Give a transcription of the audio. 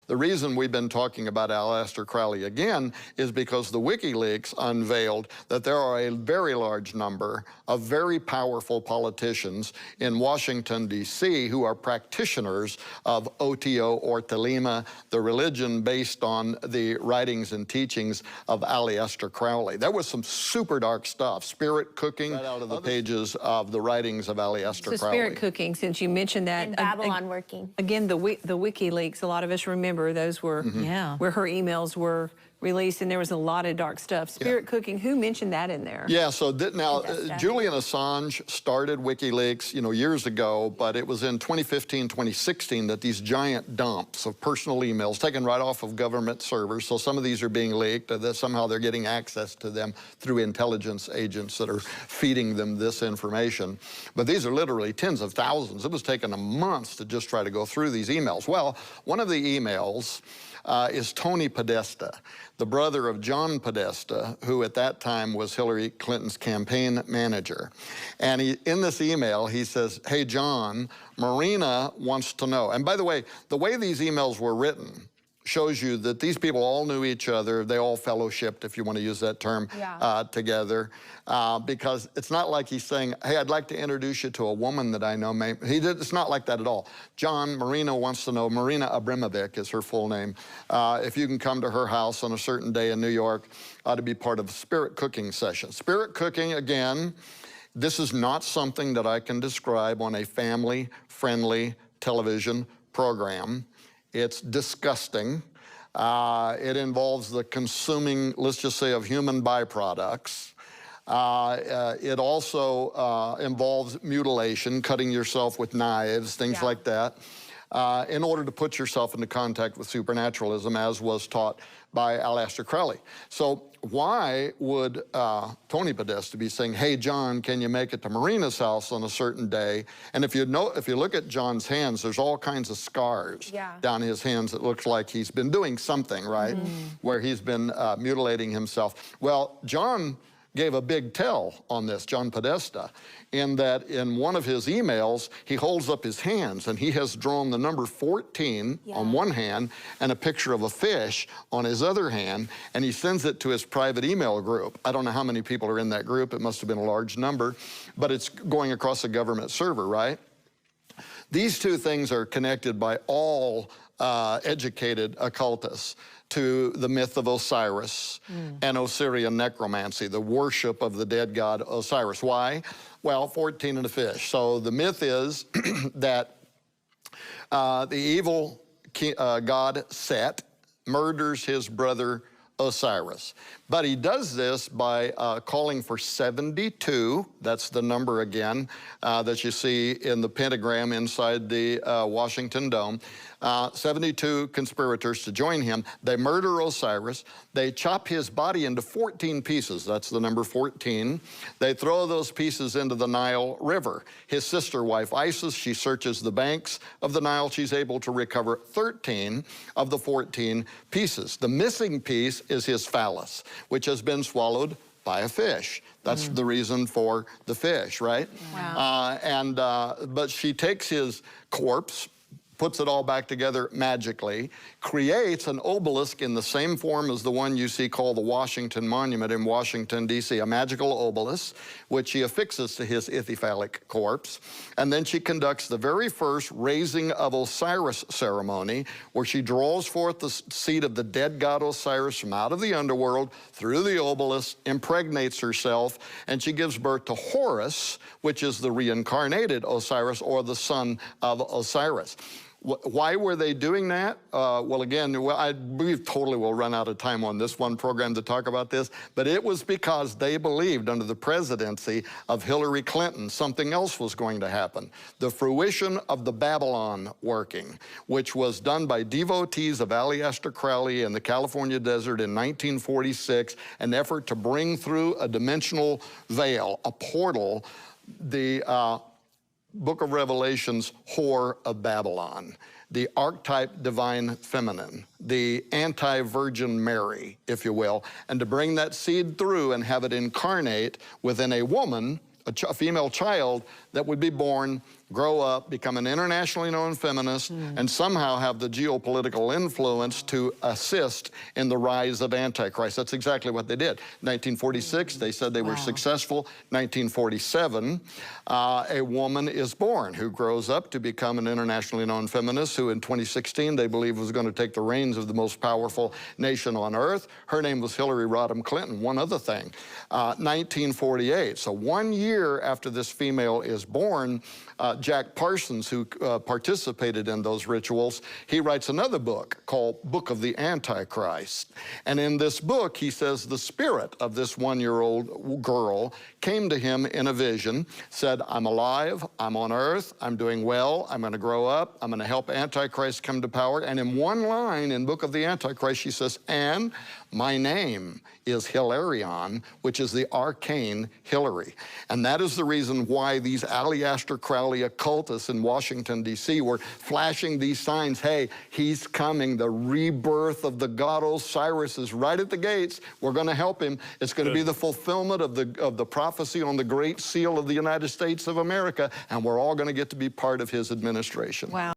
The reason we've been talking about Aleister Crowley again is because the WikiLeaks unveiled that there are a very large number of very powerful politicians in Washington, D.C. who are practitioners of OTO or Thelema, the religion based on the writings and teachings of Aleister Crowley. There was some super dark stuff, spirit cooking, right out of the pages of the writings of Aleister Crowley. Spirit cooking, since you mentioned that. And Babylon working. Again, the WikiLeaks, a lot of us remember those were where her emails were released, and there was a lot of dark stuff. Spirit cooking, who mentioned that in there? Yeah, so now Julian Assange started WikiLeaks, years ago, but it was in 2015, 2016 that these giant dumps of personal emails taken right off of government servers, so some of these are being leaked, that somehow they're getting access to them through intelligence agents that are feeding them this information. But these are literally tens of thousands. It was taking them months to just try to go through these emails. Well, one of the emails is Tony Podesta, the brother of John Podesta, who at that time was Hillary Clinton's campaign manager. And in this email, he says, "Hey, John, Marina wants to know." And by the way these emails were written shows you that these people all knew each other. They all fellowshipped, if you want to use that term, together. Because it's not like he's saying, "Hey, I'd like to introduce you to a woman that I know." It's not like that at all. John, Marina wants to know, Marina Abramovic is her full name. If you can come to her house on a certain day in New York to be part of a spirit cooking session. Spirit cooking, again, this is not something that I can describe on a family-friendly television program. It's disgusting. It involves the consuming, let's just say, of human byproducts. It also involves mutilation, cutting yourself with knives, things like that, in order to put yourself into contact with supernaturalism, as was taught by Aleister Crowley. So why would Tony Podesta be saying, "Hey, John, can you make it to Marina's house on a certain day?" And if you look at John's hands, there's all kinds of scars down his hands. It looks like he's been doing something, right? Where he's been mutilating himself. Well, John gave a big tell on this, John Podesta, in that in one of his emails, he holds up his hands and he has drawn the number 14 on one hand and a picture of a fish on his other hand, and he sends it to his private email group. I don't know how many people are in that group. It must have been a large number, but it's going across a government server, right? These two things are connected by all educated occultists to the myth of Osiris and Osirian necromancy, the worship of the dead god Osiris. Why? Well, 14 and a fish. So the myth is that the evil god Set murders his brother Osiris. But he does this by calling for 72, that's the number again, that you see in the pentagram inside the Washington Dome, 72 conspirators to join him. They murder Osiris. They chop his body into 14 pieces. That's the number 14. They throw those pieces into the Nile River. His sister wife, Isis, she searches the banks of the Nile. She's able to recover 13 of the 14 pieces. The missing piece is his phallus, which has been swallowed by a fish. That's the reason for the fish, right? Wow. But she takes his corpse, puts it all back together magically, creates an obelisk in the same form as the one you see called the Washington Monument in Washington, D.C., a magical obelisk, which she affixes to his ithyphallic corpse. And then she conducts the very first raising of Osiris ceremony, where she draws forth the seed of the dead god Osiris from out of the underworld through the obelisk, impregnates herself, and she gives birth to Horus, which is the reincarnated Osiris, or the son of Osiris. Why were they doing that? Well, again, we totally will run out of time on this one program to talk about this, but it was because they believed under the presidency of Hillary Clinton something else was going to happen. The fruition of the Babylon working, which was done by devotees of Aleister Crowley in the California desert in 1946, an effort to bring through a dimensional veil, a portal, the Book of Revelation's whore of Babylon, the archetype divine feminine, the anti-Virgin Mary, if you will, and to bring that seed through and have it incarnate within a woman, a female child that would be born grow up, become an internationally known feminist, and somehow have the geopolitical influence to assist in the rise of Antichrist. That's exactly what they did. 1946, they said they were successful. 1947, a woman is born who grows up to become an internationally known feminist who in 2016 they believe was going to take the reins of the most powerful nation on earth. Her name was Hillary Rodham Clinton. One other thing, 1948, so 1 year after this female is born, Jack Parsons, who participated in those rituals, he writes another book called Book of the Antichrist. And in this book, he says the spirit of this 1-year-old girl came to him in a vision, said, I'm alive, I'm on earth, I'm doing well, I'm going to grow up, I'm going to help Antichrist come to power. And in one line in Book of the Antichrist, she says, and my name is Hilarion, which is the arcane Hillary. And that is the reason why these Aleister Crowley occultists in Washington, D.C. were flashing these signs. Hey, he's coming. The rebirth of the god Osiris is right at the gates. We're going to help him. It's going to be the fulfillment of the prophecy on the Great Seal of the United States of America, and we're all going to get to be part of his administration. Wow.